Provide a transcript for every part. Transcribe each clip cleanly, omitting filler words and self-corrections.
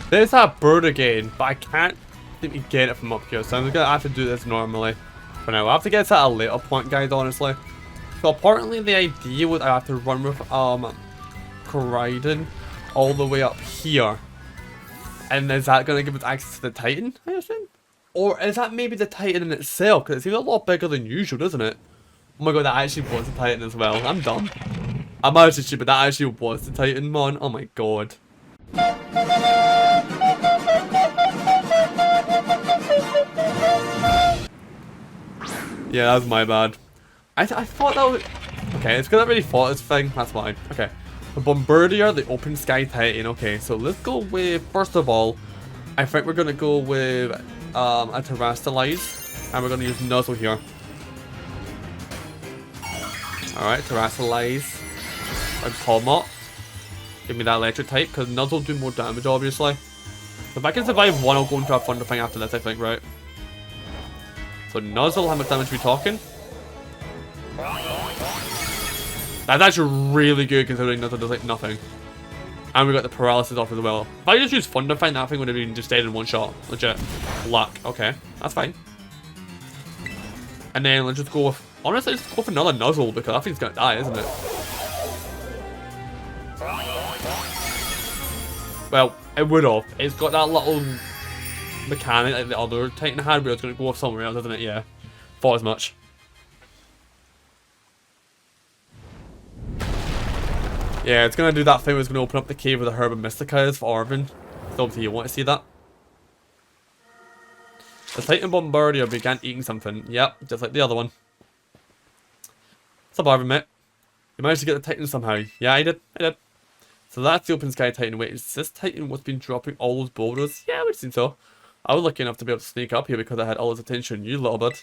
There's that bird again, but I can't seem to get it from up here, so I'm gonna have to do this normally. For now, I'll have to get to at a later point, guys, honestly. So apparently the idea would I have to run with Koraidon all the way up here. And is that gonna give us access to the Titan, I assume? Or is that maybe the Titan in itself? Because it seems a lot bigger than usual, doesn't it? Oh my god, that actually was the Titan as well. I'm dumb. I'm actually stupid, that actually was the Titan, man. Oh my god. Yeah, that was my bad. I thought that was... Okay, it's because I really thought this thing. That's fine. Okay. The Bombirdier, the Open Sky Titan. Okay, so let's go with... First of all, I think we're going to go with a Terrastalize. And we're going to use Nuzzle here. Alright, Terrastalize. And Palmot. Give me that electric type, because Nuzzle do more damage, obviously. So if I can survive one, I'll go into a Thunder Thing after this, I think, right? So Nuzzle, how much damage are we talking? That's actually really good considering Nuzzle does like nothing. And we got the paralysis off as well. If I just use Thunder Thing, that thing would have been just dead in one shot. Legit. Luck. Okay, that's fine. And then let's just go with... Honestly, let's go for another Nuzzle because that thing's gonna die, isn't it? Well, it would have. It's got that little mechanic like the other Titan had where it's going to go off somewhere else, isn't it? Yeah. Thought as much. Yeah, it's going to do that thing where it's going to open up the cave where the Herb and Mystica is for Arvin. So obviously you want to see that. The Titan Bombirdier began eating something. Yep, just like the other one. What's up, Arvin, mate? You managed to get the Titan somehow. Yeah, I did. So that's the Open Sky Titan. Wait, is this Titan what's been dropping all those boulders? Yeah, I would seem so. I was lucky enough to be able to sneak up here because I had all his attention. You little bud. It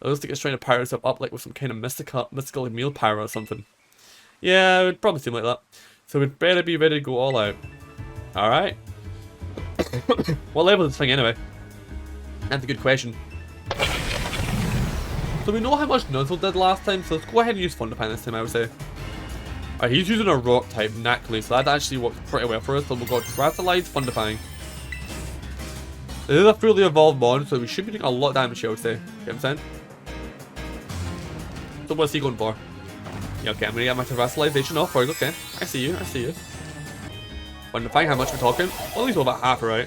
looks like it's trying to power itself up like with some kind of mystical meal power or something. Yeah, it would probably seem like that. So we'd better be ready to go all out. Alright. What level is this thing anyway? That's a good question. So we know how much Nuzzle did last time, so let's go ahead and use Thunderpan this time, I would say. He's using a rock type, naturally, so that actually works pretty well for us. So we'll go Terrastalize, Thunderfang. This is a fully evolved mod, so we should be doing a lot of damage here, I would say. You know what I'm saying? So what's he going for? Yeah, okay, I'm gonna get my Terrastalization off first. Okay, I see you, I see you. Thunderfang, how much we're talking? Well, at least about half, right?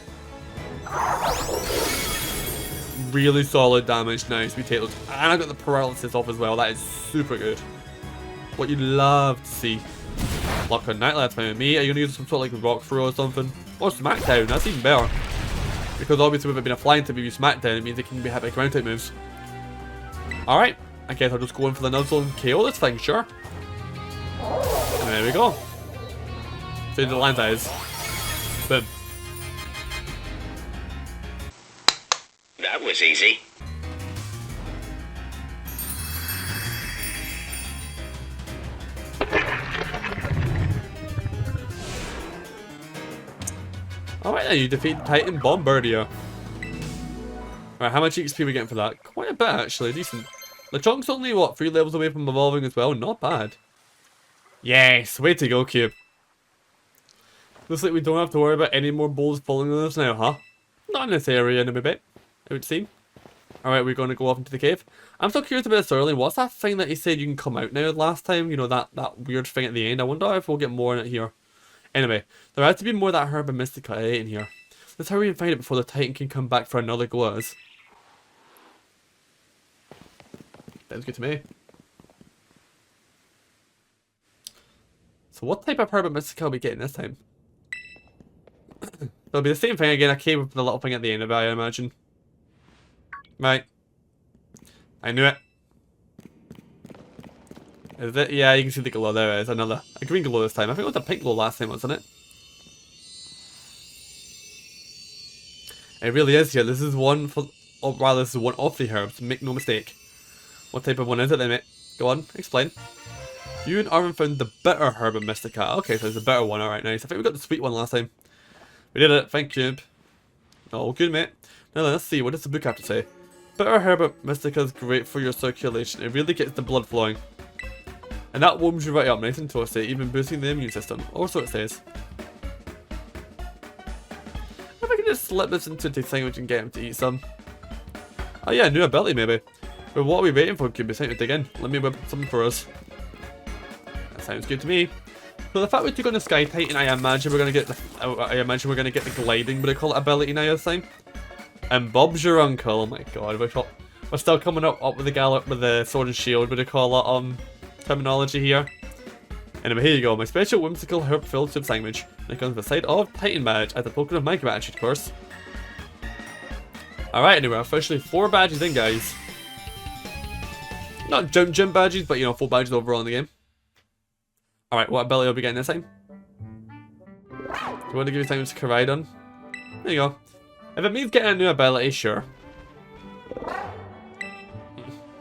Really solid damage. Nice, we take those. And I got the paralysis off as well. That is super good. What you'd love to see. Luck on Nightlight fine with me. Are you gonna use some sort of like rock throw or something? Or Smackdown, that's even better. Because obviously with it being a flying type, if you Smackdown, it means it can be hit by ground type moves. Alright, I guess I'll just go in for the Nuzzle and KO this thing, sure. And there we go. So the land eyes. Boom. That was easy. Alright then, you defeat Titan Bombirdier. Right, how much XP are we getting for that? Quite a bit actually, decent. LeChunk's only, what, 3 levels away from evolving as well? Not bad. Yes, way to go, Cube. Looks like we don't have to worry about any more balls falling on us now, huh? Not in this area in a bit, it would seem. Alright, we're going to go off into the cave. I'm so curious about this early. What's that thing that he said you can come out now last time? You know, that weird thing at the end. I wonder if we'll get more in it here. Anyway, there has to be more of that Herb and Mystica in here. Let's hurry and find it before the Titan can come back for another go at us. Sounds good to me. So what type of Herb and Mystica are we getting this time? It'll be the same thing again, a cave with the little thing at the end of it, I imagine. Right. I knew it. Is it? Yeah, you can see the glow. There it is. Another. A green glow this time. I think it was a pink glow last time, wasn't it? It really is here. This is one for... Oh, rather, this is one of the herbs. Make no mistake. What type of one is it then, mate? Go on, explain. You and Arvin found the bitter herb of Mystica. Okay, so it's a bitter one. Alright, nice. I think we got the sweet one last time. We did it. Thank you. Oh, good, mate. Now let's see. What does the book have to say? Bitter herb of Mystica is great for your circulation. It really gets the blood flowing. And that warms you right up, nice and toasty, even boosting the immune system. Also it says. If I can just slip this into the sandwich and get him to eat some. Oh yeah, new ability maybe. But what are we waiting for, Cube? It's time to dig in. Let me whip something for us. That sounds good to me. So the fact we took on the Sky Titan, I imagine we're gonna get the gliding, but I call it ability now this time. And Bob's your uncle. Oh my god, we're still coming up with the sword and shield, what do you call it, terminology here. Anyway, here you go, my special whimsical herb-filled soup sandwich. And it comes with a side of Titan badge as a token of my gratitude, of course. Alright, anyway, officially 4 badges in, guys. Not gym badges, but you know, 4 badges overall in the game. Alright, what ability are we getting this time? Do you want to give you time to ride on? There you go. If it means getting a new ability, sure.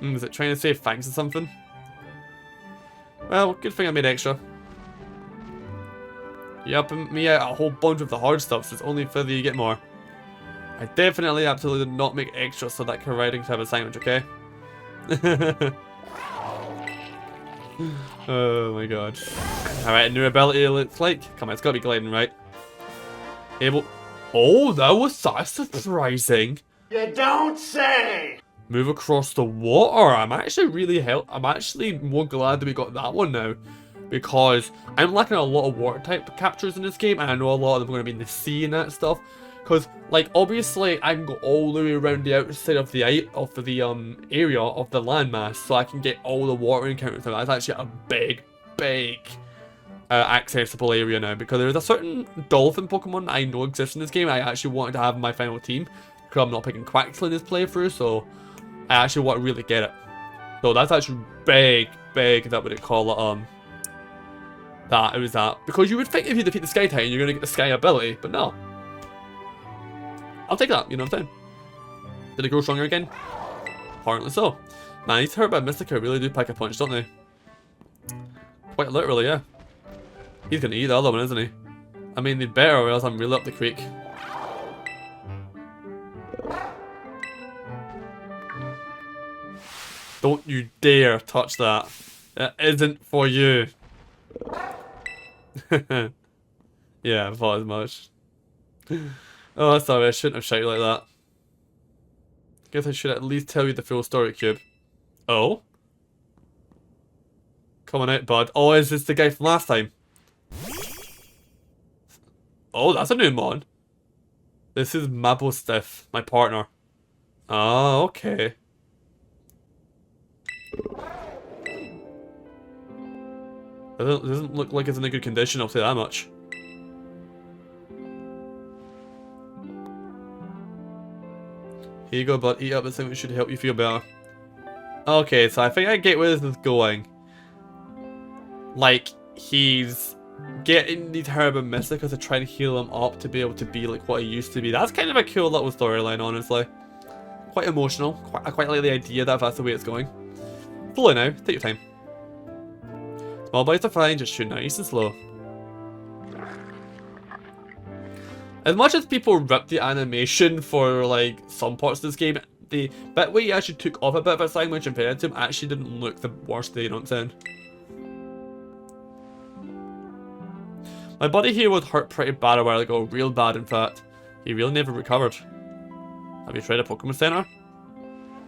Is it trying to say thanks or something? Well, good thing I made extra. You helping me out a whole bunch of the hard stuff, so it's only further you get more. I definitely absolutely did not make extra so that riding to have a sandwich, okay? Oh my god. Alright, new ability it looks like. Come on, it's gotta be gliding, right? Able. Oh, that was so surprising. You don't say! Move across the water. I'm actually more glad that we got that one now. Because I'm lacking a lot of water type captures in this game, and I know a lot of them are going to be in the sea and that stuff. Because, like, obviously, I can go all the way around the outside of the area of the landmass, so I can get all the water encounters. So that's actually a big accessible area now, because there's a certain dolphin Pokemon I know exists in this game I actually wanted to have in my final team, because I'm not picking Quaxley in this playthrough, so I actually want to really get it. So that's actually big, that would call it, that it was that. Because you would think if you defeat the Sky Titan, you're going to get the Sky ability, but no. I'll take that, you know what I'm saying? Did it grow stronger again? Apparently so. Man, these Herb and Mystica really do pack a punch, don't they? Quite literally, yeah. He's gonna eat the other one, isn't he? I mean, they'd better, or else I'm really up the creek. Don't you dare touch that. It isn't for you. Yeah, I thought as much. Oh, sorry, I shouldn't have shouted like that. Guess I should at least tell you the full story, Cube. Oh? Come on out, bud. Oh, is this the guy from last time? Oh, that's a new mod. This is Stiff, my partner. Ah, okay. It doesn't look like it's in a good condition, I'll say that much. Here you go, bud. Eat up this thing, which should help you feel better. Okay, so I think I get where this is going. Like, he's getting these Herb and Mystica to try and heal him up to be able to be like what he used to be. That's kind of a cool little storyline, honestly. Quite emotional. I quite like the idea that if that's the way it's going. Slow now. Take your time. Small bites are fine, just shoot nice and slow. As much as people rip the animation for like some parts of this game, the bit where he actually took off a bit of a sandwich and fed it to him actually didn't look the worst thing, you know what I'm saying? My buddy here was hurt pretty bad a while ago, real bad in fact. He really never recovered. Have you tried a Pokemon Center?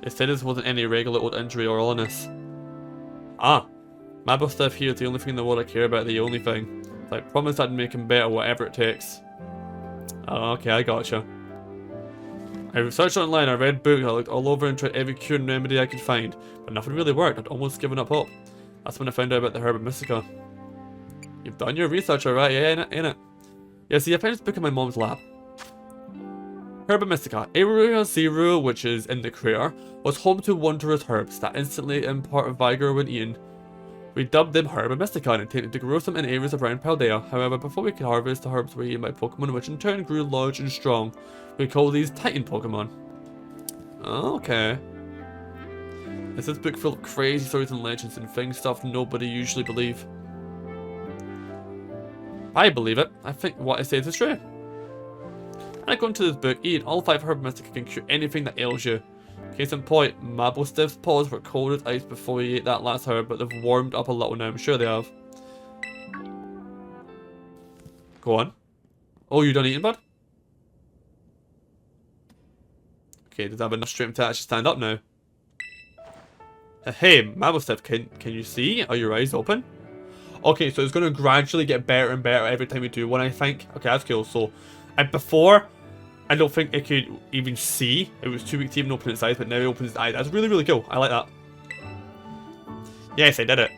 They said this wasn't any regular old injury or illness. Ah, Mabel stuff here is the only thing in the world I care about, the only thing. So I promise I'd make him better, whatever it takes. Oh, okay, I gotcha. I researched online, I read books, I looked all over and tried every cure and remedy I could find, but nothing really worked. I'd almost given up hope. That's when I found out about the Herb and Mystica. You've done your research, alright, yeah, ain't it? Yeah, see, I found this book in my mom's lab. Herb and Mystica. Area Zero, which is in the crater, was home to wondrous herbs that instantly impart vigor when eaten. We dubbed them Herb and Mystica and intended to grow them in areas around Paldea. However, before we could harvest, the herbs were eaten by Pokemon, which in turn grew large and strong. We call these Titan Pokemon. Okay. Is this book full of crazy stories and legends and things stuff nobody usually believe? I believe it. I think what it says is true. When I go into this book, eating all 5 Herb Mystica can cure anything that ails you. Case in point, Stiff's paws were cold as ice before he ate that last herb, but they've warmed up a little now, I'm sure they have. Go on. Oh, you done eating, bud? Okay, does that have enough strength to actually stand up now? Hey, Mablestiff, can you see? Are your eyes open? Okay, so it's going to gradually get better and better every time we do one, I think. Okay, that's cool. So, before, I don't think it could even see. It was too weak to even open its eyes, but now it opens its eyes. That's really, really cool. I like that. Yes, I did it.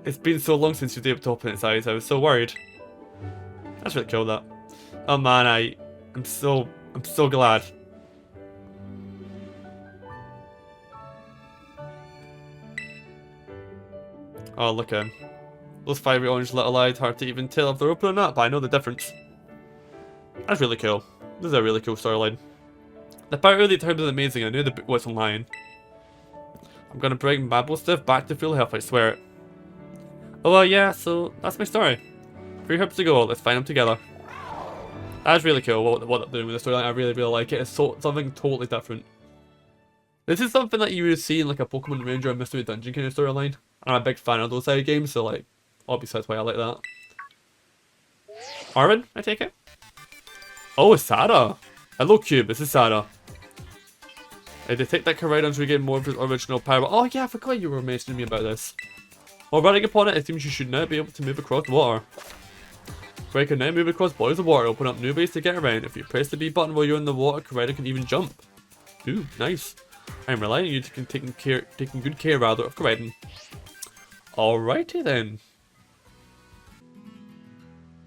It's been so long since you was able to open its eyes. I was so worried. That's really cool, that. Oh man, I'm so glad. Oh, look at him. Those fiery orange little eyes, hard to even tell if they're open or not, but I know the difference. That's really cool. This is a really cool storyline. The part really turned out amazing. I knew the book wasn't lying. I'm gonna bring Mablestiff back to full health, I swear it. Oh well, yeah, so that's my story. 3 hubs to go, let's find them together. That's really cool what they're doing with the storyline. I really, really like it. It's something totally different. This is something that you would see in like a Pokemon Ranger or Mystery Dungeon kind of storyline. I'm a big fan of those side of games, so like, obviously that's why I like that. Arvin, I take it? Oh, it's Sarah. Hello, Cube, this is Sarah. I detect that Koraidons regain more of his original power. Oh yeah, I forgot you were mentioning me about this. While running upon it, it seems you should now be able to move across water. Koraidon can now move across bodies of water, open up new ways to get around. If you press the B button while you're in the water, Koraidon can even jump. Ooh, nice. I'm relying on you to taking good care rather of Koraidon. Alrighty then.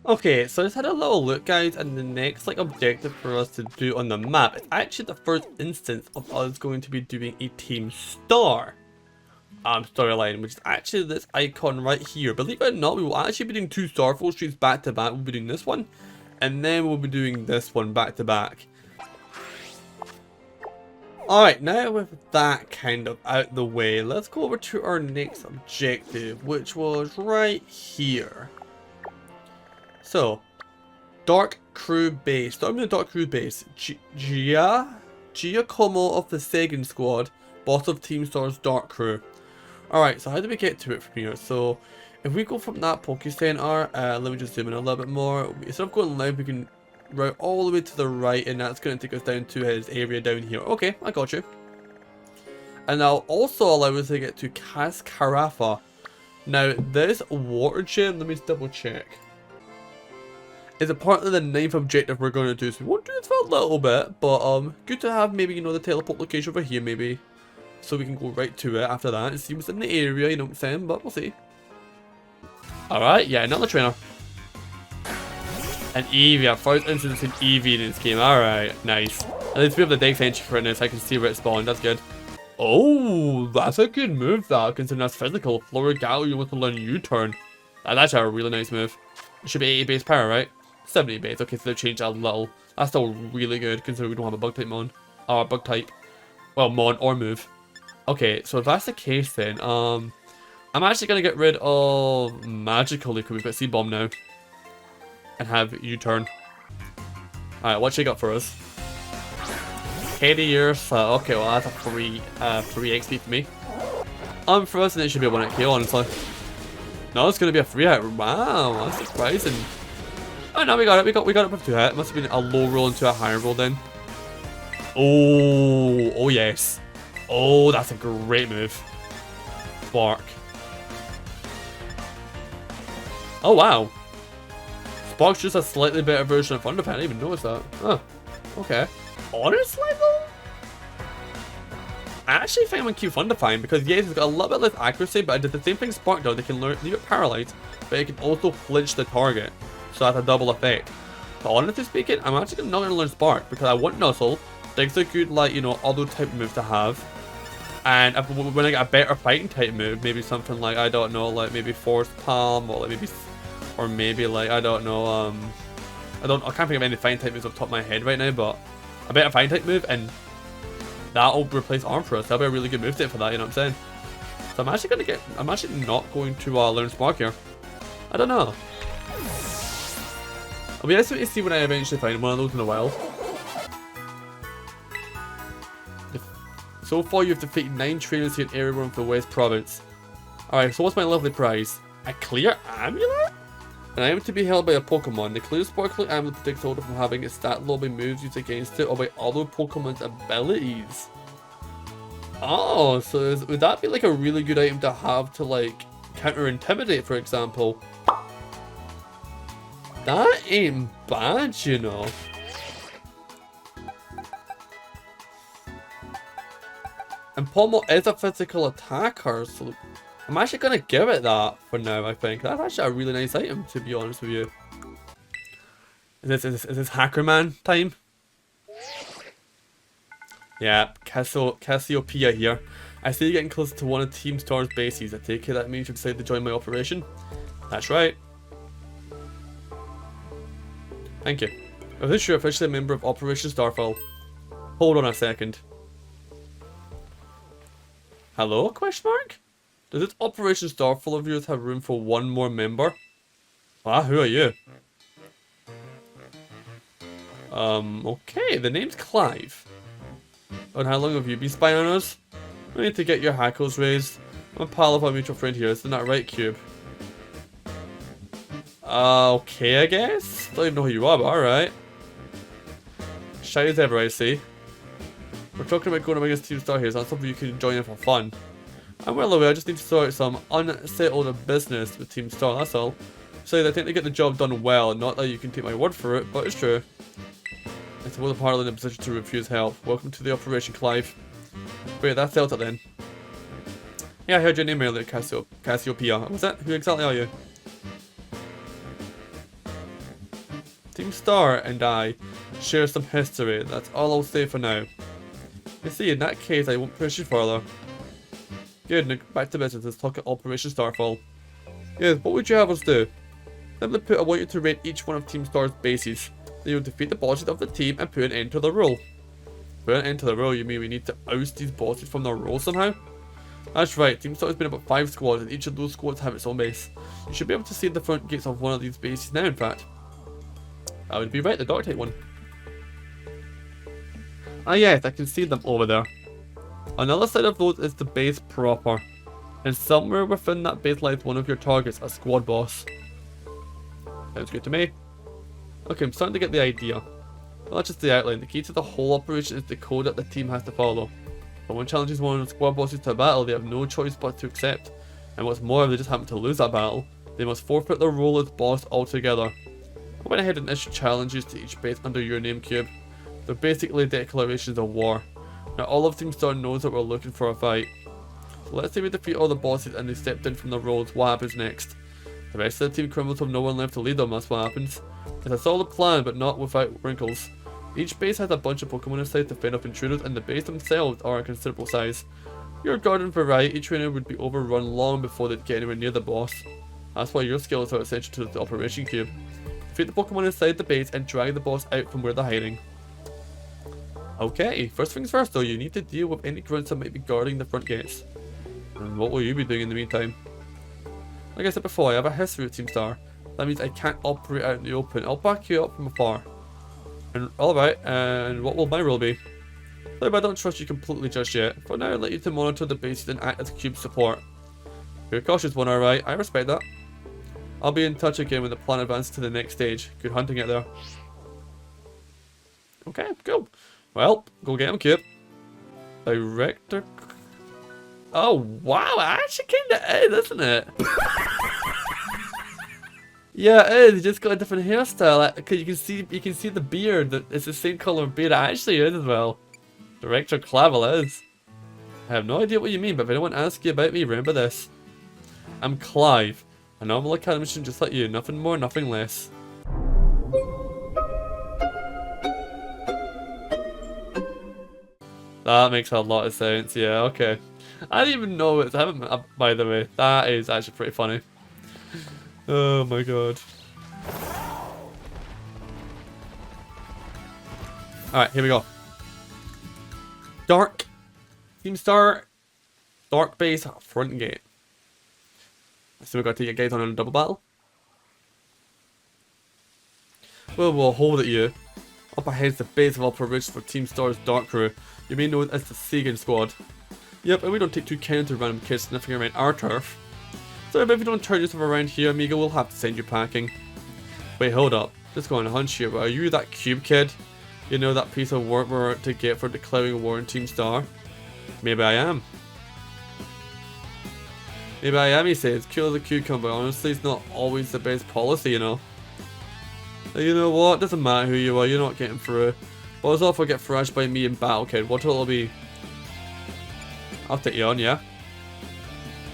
Okay, so I just had a little look, guys, and the next objective for us to do on the map is actually the first instance of us going to be doing a Team Star storyline, which is actually this icon right here. Believe it or not, we will actually be doing 2 Starfall streams back to back. We'll be doing this one, and then we'll be doing this one back to back. Alright, now with that kind of out the way, let's go over to our next objective, which was right here. So, Dark Crew Base. Starting with the Dark Crew Base. Giacomo of the second squad, boss of Team Star's Dark Crew. Alright, so how do we get to it from here? So, if we go from that Poke Center, let me just zoom in a little bit more. Instead of going left, we can route all the way to the right, and that's going to take us down to his area down here. Okay, I got you. And that'll also allow us to get to Cascarafa. Now, this water gem, let me just double check, is a part of the 9th objective we're going to do. So we won't do this for a little bit, but good to have maybe, you know, the teleport location over here maybe. So we can go right to it after that and see what's in the area, you know what I'm saying, but we'll see. Alright, yeah, another trainer. An Eevee, our first instance in Eevee in this game. Alright, nice. At least we have the dex entry for it now, so I can see where it spawned. That's good. Oh, that's a good move, that, considering that's physical. Floragalia, you want to learn U-turn. That's actually a really nice move. It should be 80 base power, right? 70 base. Okay, so they've changed a little. That's still really good, considering we don't have a bug type mon. Or a bug type. Well, mon or move. Okay, so if that's the case then, I'm actually going to get rid of Magical because we've got Seed Bomb now. And have U-turn. Alright, what you got for us? Katie Ursa. Okay, well that's a free XP for me. For us, and it should be a 1 XP, honestly. No, it's gonna be a 3 hit. Wow, that's surprising. Oh no, we got it. We got it with 2 hit. It must have been a low roll into a higher roll then. Oh yes. Oh, that's a great move. Spark. Oh wow. Spark's just a slightly better version of Thunderpan. I didn't even notice that. Oh, okay. Honestly though, I actually think I'm gonna keep Thunderfine because yes, it's got a little bit less accuracy, but it does the same thing Spark does. They can leave it paralyzed, but it can also flinch the target. So that's a double effect. But honestly speaking, I'm actually not gonna learn Spark because I want Nuzzle. Dig's a good, like, you know, other type move to have. And when I get a better fighting type move, maybe something like, I don't know, like maybe Force Palm, or like maybe like, I don't know, I can't think of any fighting type moves off the top of my head right now, but a better fighting type move, and that'll replace Arm for us. That'll be a really good move set for that, you know what I'm saying? So I'm actually not going to learn Spark here. I don't know. I'll be nice to see when I eventually find one of those in a while. So far, you've defeated 9 trainers here in everyone from the West Province. Alright, so what's my lovely prize? A clear amulet? An item to be held by a Pokemon. The clear sparkling amulet protects the holder from having its stat lobby moves used against it or by other Pokemon's abilities. Oh, so would that be like a really good item to have to like counter Intimidate, for example? That ain't bad, you know. And Pommel is a physical attacker, so I'm actually gonna give it that for now, I think. That's actually a really nice item, to be honest with you. Is this Hackerman time? Yeah, Cassiopeia here. I see you getting close to one of Team Star's bases. I take it that means you decided to join my operation? That's right. Thank you. Is this you're officially a member of Operation Starfall? Hold on a second. Hello? Question mark? Does this Operation Starfall of yours have room for one more member? Ah, who are you? Okay, the name's Clive. And how long have you been spying on us? We need to get your hackles raised. I'm a pal of our mutual friend here, isn't that right, Cube? Okay, I guess? Don't even know who you are, but alright. Shy as ever, I see. We're talking about going against Team Star here, so that's something you can join in for fun. I'm well aware, I just need to sort out some unsettled business with Team Star, that's all. So I think they get the job done well, not that you can take my word for it, but it's true. I suppose I'm hardly in a position to refuse help. Welcome to the operation, Clive. Wait, that's Delta then. Yeah, I heard your name earlier, Cassiopeia. Was that? Who exactly are you? Team Star and I share some history. That's all I'll say for now. You see, in that case, I won't push you further. Good, now back to business. Let's talk at Operation Starfall. Yes, what would you have us do? Simply put, I want you to raid each one of Team Star's bases. Then you'll defeat the bosses of the team and put an end to the rule. Put an end to the rule, you mean we need to oust these bosses from their role somehow? That's right, Team Star has been about 5 squads and each of those squads have its own base. You should be able to see the front gates of one of these bases now, in fact. That would be right, the Dark-type one. Ah yes, I can see them over there. On the other side of those is the base proper. And somewhere within that base lies one of your targets, a squad boss. Sounds good to me. Okay, I'm starting to get the idea. Well, that's just the outline. The key to the whole operation is the code that the team has to follow. When one challenges one of the squad bosses to a battle, they have no choice but to accept. And what's more, if they just happen to lose that battle, they must forfeit their role as boss altogether. I went ahead and issued challenges to each base under your name, Cube. They're basically declarations of war. Now all of Team Star knows that we're looking for a fight. So let's say we defeat all the bosses and they step down from their roles, what happens next? The rest of the team crumbles with no one left to lead them, that's what happens. It's a solid plan, but not without wrinkles. Each base has a bunch of Pokemon inside to fend off intruders, and the base themselves are a considerable size. Your garden variety trainer would be overrun long before they'd get anywhere near the boss. That's why your skills are essential to the Operation Cube. Defeat the Pokemon inside the base and drag the boss out from where they're hiding. Okay, first things first though, you need to deal with any grunts that might be guarding the front gates. And what will you be doing in the meantime? Like I said before, I have a history with Team Star. That means I can't operate out in the open. I'll back you up from afar. And alright, and what will my role be? Though I don't trust you completely just yet. For now, I'll let you to monitor the bases and act as Cube support. You're a cautious one, alright. I respect that. I'll be in touch again when the plan advances to the next stage. Good hunting out there. Okay, cool. Well, go get him, Cube. Director. Oh wow, it actually kinda is, isn't it? Yeah, it is. He just got a different hairstyle. Cause you can see the beard. It's the same color beard. It actually is as well. Director Clavel is. I have no idea what you mean, but if anyone asks you about me, remember this. I'm Clive, a normal academician just like you. Nothing more, nothing less. That makes a lot of sense. Yeah, okay. I didn't even know it's happened, by the way. That is actually pretty funny. Oh my god. Alright, here we go. Dark. Team Star. Dark base front gate. So we got to get guys on a double battle. Well, we'll hold at you. Up ahead is the base of operations for Team Star's Dark Crew. You may know it as the Sagan Squad. Yep, and we don't take too kindly to random kids sniffing around our turf. Sorry, but if you don't turn yourself around here, amigo, we'll have to send you packing. Wait, hold up. Just going to hunch here, but are you that cube kid? You know, that piece of work we're to get for declaring war on Team Star? Maybe I am. Maybe I am, he says. Kill the cucumber. Honestly, it's not always the best policy, you know. You know what? Doesn't matter who you are, you're not getting through. Buzz off or get thrashed by me in battle, kid. What will it be? I'll take you on, yeah?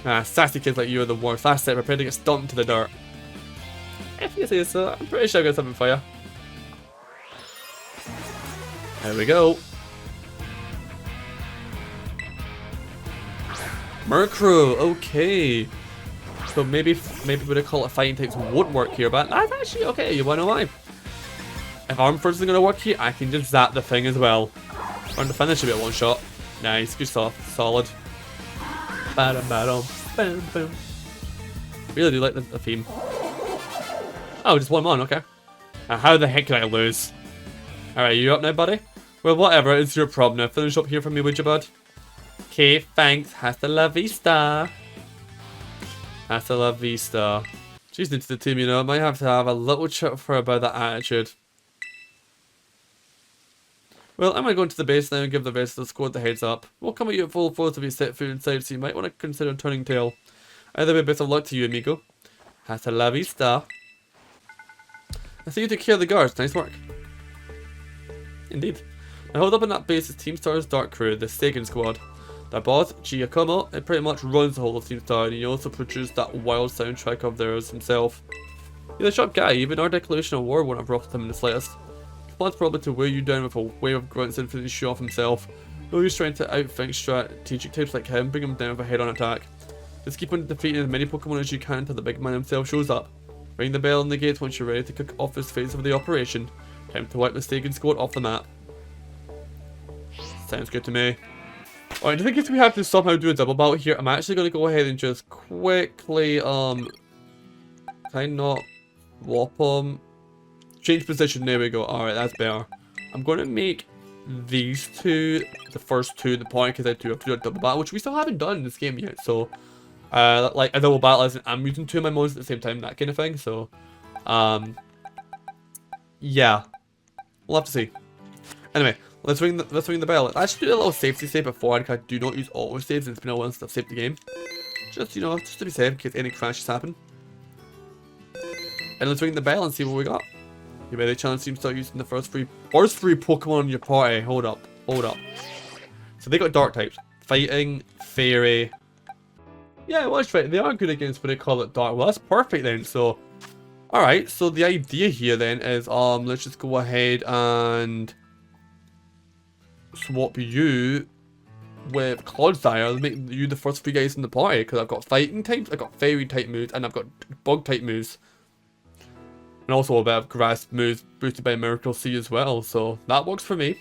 Ah, sassy kids like you are the worst. That's it, prepare to get stomped to the dirt. If you say so, I'm pretty sure I got something for you. There we go. Murkrow, okay. So maybe we'd call it fighting types won't work here, but that's actually okay, you wanna know why? If Arm Force isn't gonna work here, I can just zap the thing as well. On the finish should be a one shot. Nice, good stuff, solid. Bada bada, bam boom. Really do like the theme. Oh, just one on, okay. Now how the heck can I lose? Alright, you up now, buddy? Well, whatever, it's your problem now. Finish up here for me, would you, bud? Okay, thanks. Hasta la vista. Hasta la vista. She's new to the team, you know. I might have to have a little chat with her about that attitude. Well, I'm going to go into the base now and give the rest of the squad the heads up. We'll come at you at full force if you set foot inside, so you might want to consider turning tail. Either way, best of luck to you, amigo. Hasta la vista. I see you take care of the guards. Nice work. Indeed. Now hold up in that base is Team Star's Dark Crew, the second squad. Their boss, Giacomo, it pretty much runs the whole of Team Star, and he also produced that wild soundtrack of theirs himself. He's a sharp guy, even our declaration of war won't have ruffled him in the slightest. He plans probably to wear you down with a wave of grunts and finish you off himself. No use trying to outthink strategic types like him, bring him down with a head-on attack. Just keep on defeating as many Pokemon as you can until the big man himself shows up. Ring the bell on the gate once you're ready to kick off this phase of the operation. Time to wipe the Staken squad off the map. Sounds good to me. Alright, just in case we have to somehow do a double battle here, I'm actually going to go ahead and just quickly, can I not whop him? Change position, there we go. Alright, that's better. I'm going to make these two, the first two, the point, because I do have to do a double battle, which we still haven't done in this game yet, so, like, a double battle isn't, I'm using two of my modes at the same time, that kind of thing, so, yeah. We'll have to see. Anyway. Let's ring the bell. I should do a little safety save before, because I do not use auto saves, and it's been a while since I've saved the game. Just, you know, just to be safe in case any crashes happen. And let's ring the bell and see what we got. You better chance team start using the first three Pokemon in your party. Hold up. So they got dark types. Fighting, Fairy. Yeah, I was right. They are good against what they call it dark. Well, that's perfect then. So, alright. So the idea here then is, let's just go ahead and swap you with Clodsire, make you the first three guys in the party, because I've got fighting types, I've got fairy type moves, and I've got bug type moves. And also a bit of grass moves boosted by Miracle Sea as well, so that works for me.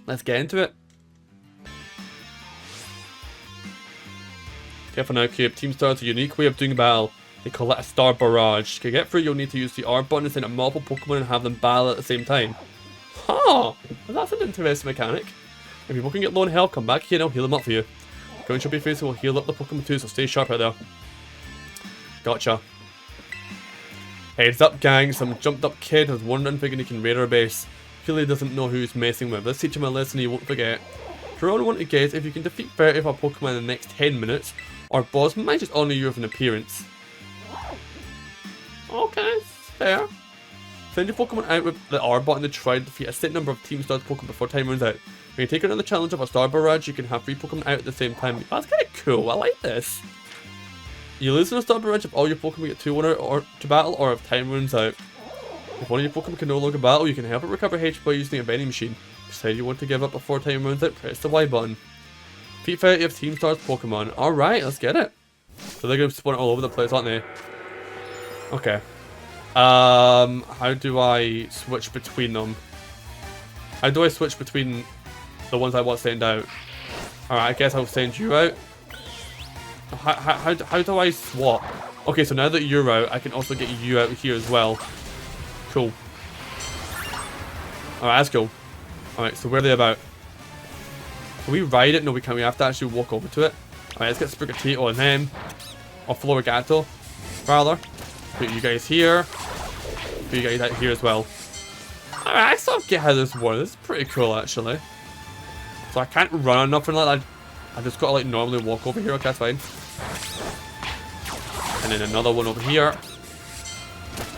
Let's get into it. Careful now, Cube. Team Star's a unique way of doing battle. They call it a Star Barrage. To get through, you'll need to use the R button and send out multiple Pokemon and have them battle at the same time. Huh! Well, that's an interesting mechanic. If your Pokemon get low on health, come back here and I'll heal them up for you. Going to your face will heal up the Pokemon too, so stay sharp out there. Gotcha. Heads up, gang. Some jumped up kid has wondering thinking he can raid our base. Clearly doesn't know who he's messing with. Let's teach him a lesson he won't forget. For all I want to guess, if you can defeat 30 of our Pokemon in the next 10 minutes, our boss might just honour you with an appearance. Okay, fair. Send your Pokemon out with the R button to try to defeat a set number of Team Star's Pokemon before time runs out. When you take another challenge of a Star Barrage, you can have 3 Pokemon out at the same time. That's kind of cool, I like this. You lose in a Star Barrage if all your Pokemon get 2 or to battle, or if time runs out. If one of your Pokemon can no longer battle, you can help it recover HP by using a vending machine. Decide you want to give up before time runs out, press the Y button. Defeat 30 of Team Star's Pokemon. Alright, let's get it. So they're going to spawn all over the place, aren't they? Okay. How do I switch between them? How do I switch between the ones I want to send out? Alright, I guess I'll send you out. How do I swap? Okay, so now that you're out, I can also get you out here as well. Cool. Alright, that's cool. Alright, so where are they about? Can we ride it? No, we can't. We have to actually walk over to it. Alright, let's get Sprigatito on him. Or Florigato, rather. Put you guys here. for you guys out here as well. Alright, I sort of get how this works. This is pretty cool, actually. So I can't run or nothing like that. I just gotta like normally walk over here. Okay, that's fine. And then another one over here.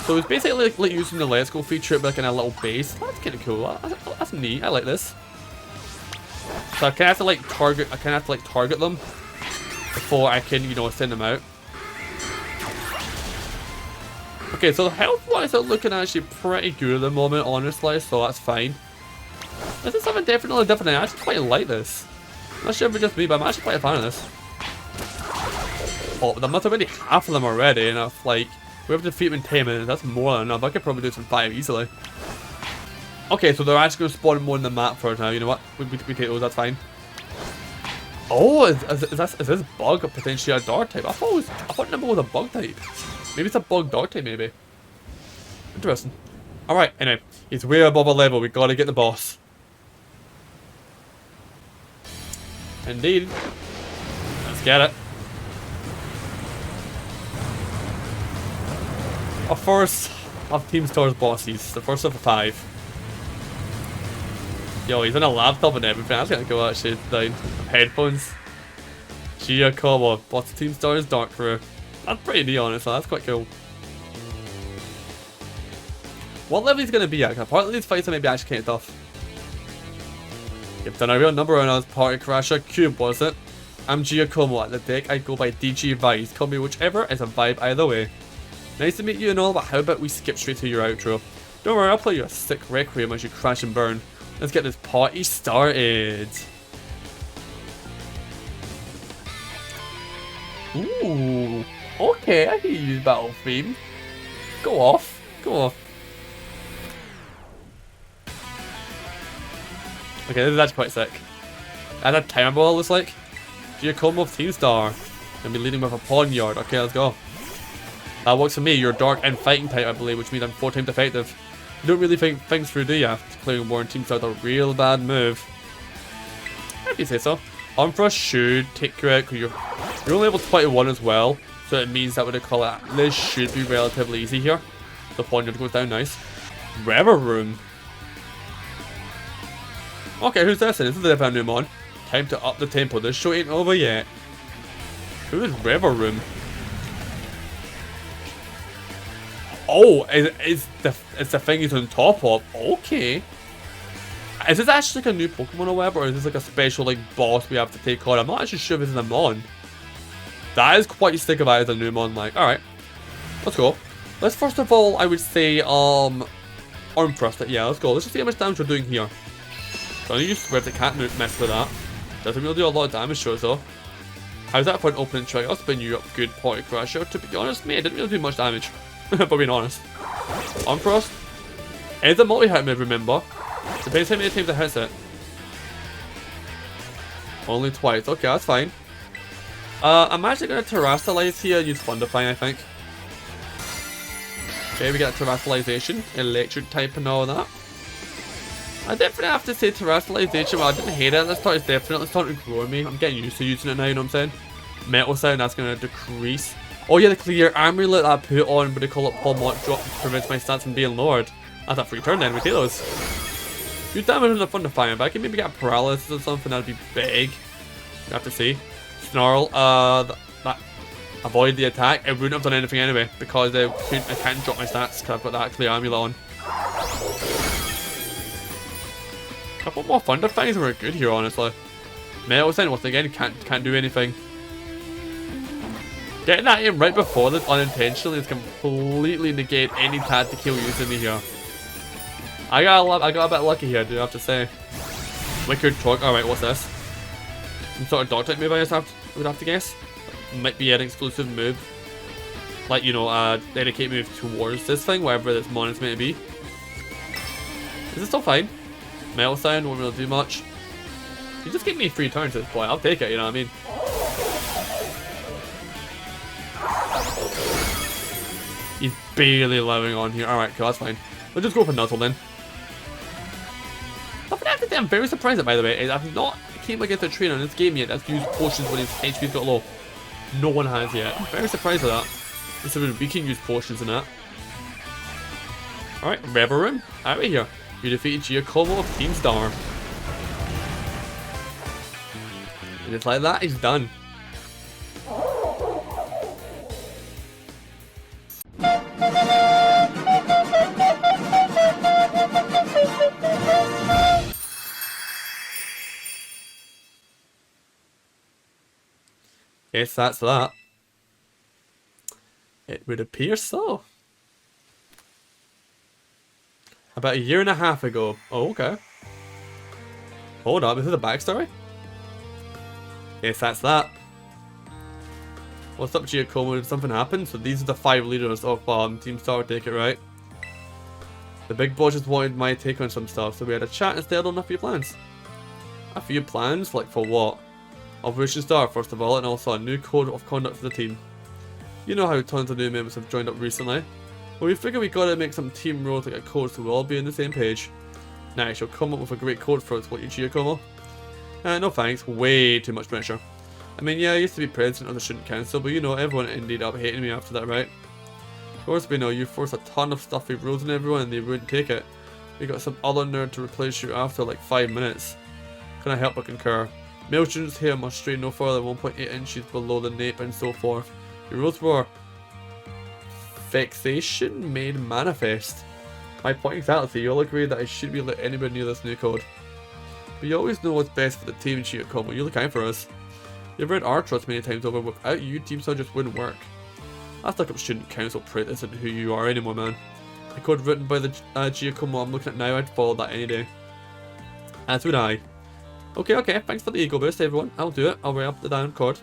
So it's basically like using the Let's Go feature, but like in a little base. That's kind of cool. That's neat. I like this. So I kind of have to like target. I kind of have to like target them before I can, you know, send them out. Okay, so health-wise, they're looking actually pretty good at the moment, honestly. So that's fine. This is something definitely different. I actually quite like this. I'm not sure if it's just me, but I'm actually quite a fan of this. Oh, but there must have been half of them already, and if like we have to defeat them in 10 minutes, that's more than enough. I could probably do this in 5 easily. Okay, so they're actually going to spawn more in the map for now. You know what? We take those, that's fine. Oh, is this bug potentially a dark type? I thought number was a bug type. Maybe it's a bug dark type, maybe. Interesting. Alright, anyway. He's way above our level. We gotta get the boss. Indeed. Let's get it. Our first of Team Star's bosses. The first of the 5. Yo, he's on a laptop and everything. That's gonna go actually down. Headphones. Giacomo. Boss of Team Star's Dark Crew. That's pretty neat, honestly. That's quite cool. What level he's gonna be at? Part of these fights are maybe actually kind of tough. You've done a real number on us, Party Crasher Cube, was it? I'm Giacomo. At the deck, I go by DG Vice. Call me whichever, it's a vibe either way. Nice to meet you and all, but how about we skip straight to your outro? Don't worry, I'll play you a sick requiem as you crash and burn. Let's get this party started. Ooh, okay, I can use battle theme. Go off, go off. Okay, this is actually quite sick. Add a timer ball, looks like. Giacomo of Team Star. Gonna be leading with a pawn yard. Okay, let's go. That works for me. You're dark and fighting type, I believe, which means I'm 4 times effective. You don't really think things through, do you? Declaring war on Team Star's a real bad move. If you say so. Arm Thrust should take you out because you're only level 21 as well. So it means that what they call it, this should be relatively easy here. The pawn yard goes down nice. Rever Room. Okay, who's this? This is the new mod. Time to up the tempo. This show ain't over yet. Who is Rever Room? Oh, it's the thing he's on top of. Okay. Is this actually like a new Pokemon or whatever, or is this like a special like boss we have to take on? I'm not actually sure if this is a mon. That is quite sick of that as a new mon. Like, alright. Let's go. Let's first of all, I would say, Arm Thrust it. Yeah, let's go. Let's just see how much damage we're doing here. So I use Swift, I can't mess with that. Doesn't really do a lot of damage to us though. How's that for an opening trick? I'll spin you up good Party Crasher. To be honest, mate, it didn't really do much damage. If I'm being honest. Arm Thrust. It's a multi-hit move, remember. Depends how many times it hits it. Only twice. Okay, that's fine. I'm actually going to Terrasilize here and use Thunderfang, I think. Okay, we got Terrasalization, Electric type and all that. I definitely have to say Terrasalization, well, I didn't hate it. This part is definitely starting to grow on me. I'm getting used to using it now, you know what I'm saying? Metal Sound, that's going to decrease. Oh yeah, the clear amulet I put on, but they call it Palmont Drop, prevents my stats from being lowered. That's a free turn then, we take those. Good damage on the Thunderfire, but I can maybe get paralysis or something, that'd be big. You have to see. Snarl, that avoid the attack. It wouldn't have done anything anyway, because I can't drop my stats because I've got that clear amulet on. A couple more Thunderfangs were good here, honestly. Metal Sound, once again, can't do anything. Getting that in right before this unintentionally is completely negate any tactical use in me here. I got a bit lucky here, do I have to say. Wicked Torque. Alright, what's this? Some sort of dog type move I would have to guess. Might be an exclusive move. Like, you know, dedicate move towards this thing, wherever this mon is meant to be. Is it still fine? Metal Sound won't really do much. You just give me 3 turns at this point, I'll take it, you know what I mean? He's barely allowing on here. Alright, cool, that's fine. We'll just go for Nuzzle then. I'm very surprised at, by the way, is I've not came against a trainer in this game yet that's used potions when his HP's got low. No one has yet. I'm very surprised at that. Considering we can use potions in that. Alright, Rebel Room, out of here. You defeated Giacomo of Team Star. And just like that, he's done. Guess that's that. It would appear so. About a year and a half ago. Oh, okay. Hold up, is this a backstory? Yes, that's that. What's up, Giacomo? Did something happen? So these are the 5 leaders of Team Star, take it right. The big boss just wanted my take on some stuff, so we had a chat and settled on a few plans. A few plans? Like for what? Operation Star, first of all, and also a new code of conduct for the team. You know how tons of new members have joined up recently. Well, we figured we gotta make some team rules like a code so we'll all be on the same page. Nice, you'll come up with a great code for us, won't you, Giacomo? No thanks, way too much pressure. I mean, yeah, I used to be president of the student council, but you know, everyone ended up hating me after that, right? Of course we know, you forced a ton of stuffy rules on everyone and they wouldn't take it. We got some other nerd to replace you after like 5 minutes. Can I help but concur? Male students here must stray no further than 1.8 inches below the nape and so forth. Your rules were vexation made manifest. My point exactly, you'll agree that I should be let anywhere near this new code. But you always know what's best for the team, Giacomo. You look out for us. You've read our trust many times over. Without you, Team Star just wouldn't work. That's like a student council prick. This isn't who you are anymore, man. The code written by the Giacomo I'm looking at now, I'd follow that any day. As would I. Okay, thanks for the ego boost, everyone. I'll do it. I'll write up the damn code.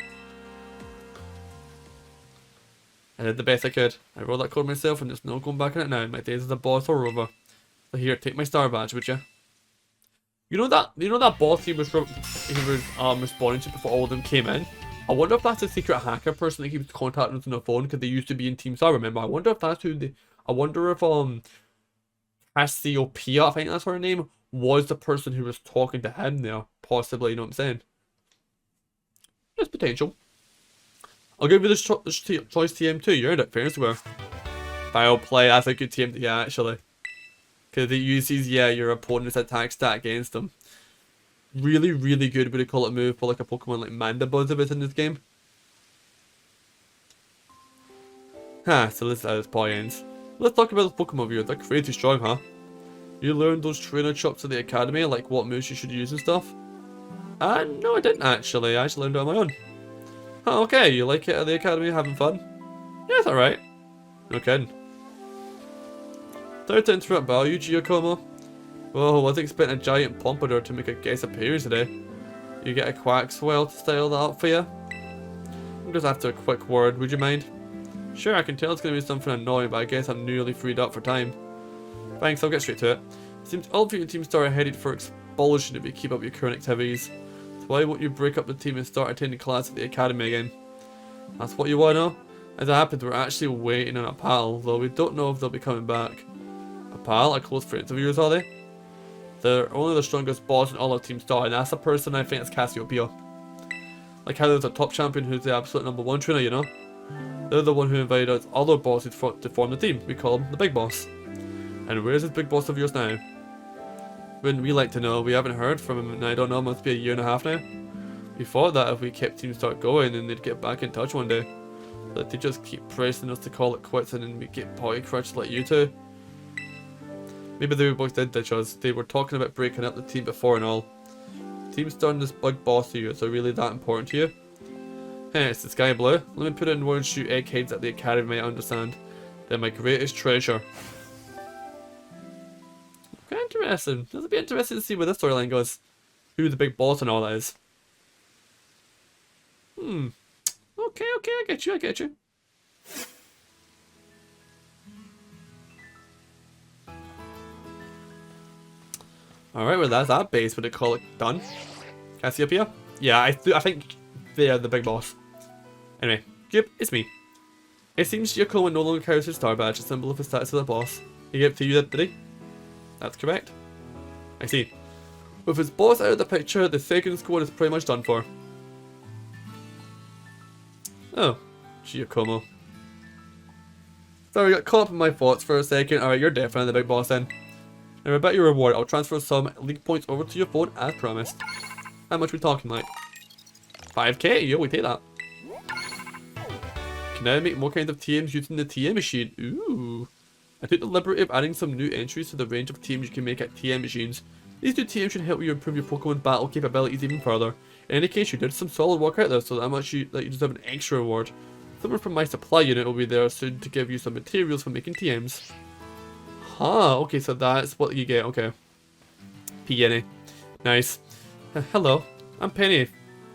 I did the best I could. I wrote that code myself and there's no going back on it now. My days as a boss are over. So here, take my star badge, would you? You know that boss he was responding to before all of them came in? I wonder if that's a secret hacker person that keeps contacting us on the phone because they used to be in Team Star, remember? I wonder if that's who they... I wonder if Cassiopeia, I think that's her name, was the person who was talking to him there. Possibly, you know what I'm saying? There's potential. I'll give you this choice TM too. You earned it, fair and square. Foul play, that's a good TM, yeah, actually. Because it uses, yeah, your opponent's attack stat against them. Really, really good, would you call it, move for like a Pokemon like Mandibuzz if it's in this game. So this is how this party ends. Let's talk about those Pokemon viewers. They're crazy strong, huh? You learned those trainer chops at the academy, like what moves you should use and stuff? No I didn't actually. I actually learned it on my own. Oh, okay, you like it at the academy, having fun? Yeah, it's alright. No kidding. Sorry to interrupt, but are you Giacomo? Well, I wasn't expecting a giant pompadour to make a guest appearance today. You get a Quaxwell to style that up for you? I'm just after a quick word, would you mind? Sure, I can tell it's going to be something annoying, but I guess I'm nearly freed up for time. Thanks, I'll get straight to it. Seems all of your Team Star are headed for expulsion if you keep up your current activities. So why won't you break up the team and start attending class at the academy again? That's what you want to know? As it happens, we're actually waiting on a pal, though we don't know if they'll be coming back. A pal? A close friend of yours, are they? They're only the strongest boss in all of Team Star, and that's the person I think is Cassiopeia. Like how there's a top champion who's the absolute #1 trainer, you know? They're the one who invited us other bosses to form the team. We call him the Big Boss. And where's this Big Boss of yours now? Wouldn't we like to know? We haven't heard from him in, I don't know, must be a year and a half now. We thought that if we kept Team Star going, then they'd get back in touch one day. But they just keep pressing us to call it quits and then we get party crushed like you two. Maybe the boys did ditch us. They were talking about breaking up the team before and all. Team Star and this big boss to you, so really that important to you? Hey, it's the sky blue. Let me put it in words you eggheads at the academy might understand. They're my greatest treasure. Okay, interesting. It'll be interesting to see where this storyline goes. Who the big boss and all that is. Okay, I get you. Alright, well that's that base, would they call it done? Cassiopeia? Yeah, I think they're the big boss. Anyway, yep, it's me. It seems Giacomo no longer carries his star badge, a symbol of his status as a boss. He gave it to you, did he? That's correct. I see. With his boss out of the picture, the second squad is pretty much done for. Oh, Giacomo. Sorry, I got caught up in my thoughts for a second. Alright, you're definitely the big boss then. Now about your reward, I'll transfer some league points over to your phone as promised. How much are we talking like? 5k? Yo, we take that. Can now make more kinds of TMs using the TM machine. Ooh. I took the liberty of adding some new entries to the range of TMs you can make at TM machines. These new TMs should help you improve your Pokemon battle capabilities even further. In any case, you did some solid work out there, so that you deserve an extra reward. Someone from my supply unit will be there soon to give you some materials for making TMs. Huh, okay, so that's what you get, okay. Peony. Nice. Hello, I'm Penny.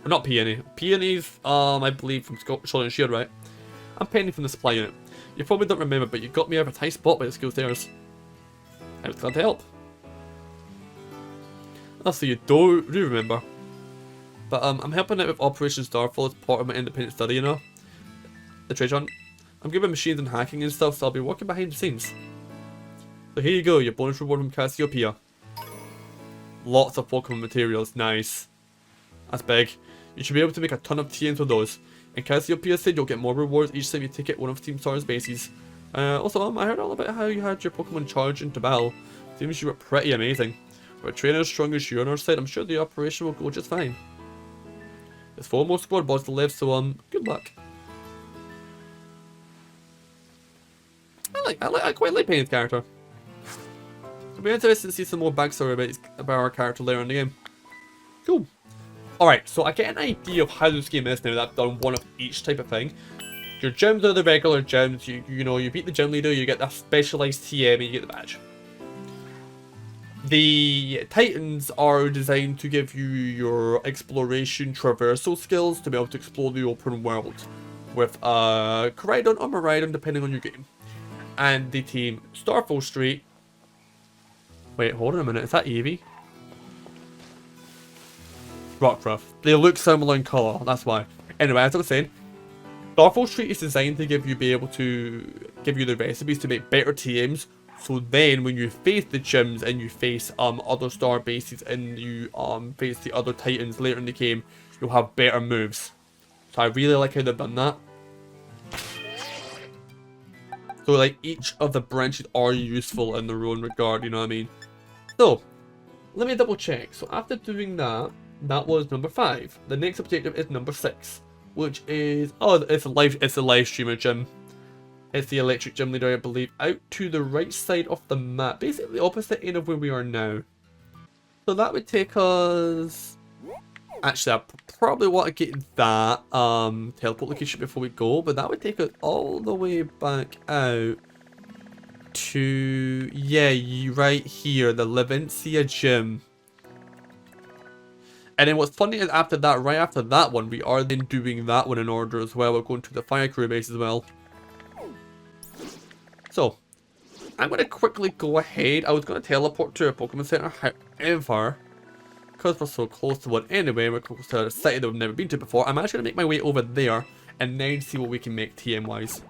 Or not Peony. Peony's, I believe from Sword and Shield, right? I'm Penny from the supply unit. You probably don't remember, but you got me out of a tight spot by the school stairs. I was glad to help. Oh, so you do remember. But I'm helping out with Operation Starfall as part of my independent study, you know? The treasure hunt. I'm good with machines and hacking and stuff, so I'll be working behind the scenes. So here you go, your bonus reward from Cassiopeia. Lots of Pokemon materials, nice. That's big. You should be able to make a ton of TMs with those. And Cassiopeia said you'll get more rewards each time you take out one of Team Star's bases. Also, I heard all about how you had your Pokemon charge into battle. Seems you were pretty amazing. With a trainer as strong as you on our side, I'm sure the operation will go just fine. There's 4 more squad bosses left, so good luck. I quite like Penny's character. It'll be interesting to see some more backstory about our character later in the game. Cool. Alright, so I get an idea of how this game is now that I've done one of each type of thing. Your gyms are the regular gyms, you know, you beat the gym leader, you get that specialized TM and you get the badge. The Titans are designed to give you your exploration traversal skills to be able to explore the open world with Coridon or Maridon depending on your game. And the team Starfall Street. Wait, hold on a minute, is that Eevee? Rockruff. They look similar in colour, that's why. Anyway, as I was saying, Starfall Street is designed to be able to give you the recipes to make better TMs. So then, when you face the gyms and you face other star bases and you face the other Titans later in the game, you'll have better moves. So I really like how they've done that. So like each of the branches are useful in their own regard, you know what I mean? So, let me double check. So after doing that, that was number 5. The next objective is number 6, which is it's a live streamer gym. It's the electric gym leader, I believe, out to the right side of the map. Basically the opposite end of where we are now. So that would take us... Actually, I probably want to get that teleport location before we go, but that would take us all the way back out to... Yeah, right here, the Levencia gym. And then what's funny is after that, right after that one, we are then doing that one in order as well. We're going to the Fire Crew base as well. So, I'm going to quickly go ahead. I was going to teleport to a Pokemon Center, however, because we're so close to one anyway, we're close to a city that we've never been to before, I'm actually going to make my way over there and then see what we can make TM-wise.